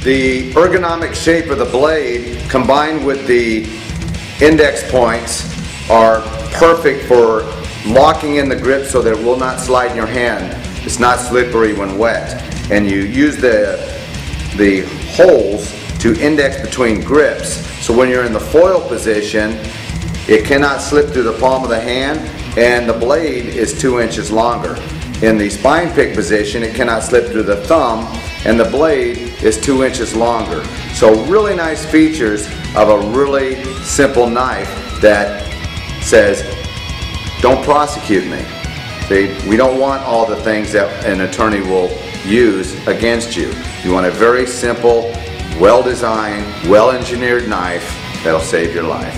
The ergonomic shape of the blade combined with the index points are perfect for locking in the grip so that it will not slide in your hand. It's not slippery when wet. And you use the holes to index between grips, so when you're in the foil position it cannot slip through the palm of the hand and the blade is 2 inches longer. In the spine pick position it cannot slip through the thumb and the blade is 2 inches longer. So really nice features of a really simple knife that says, don't prosecute me. We don't want all the things that an attorney will use against you. You want a very simple, well-designed, well-engineered knife that'll save your life.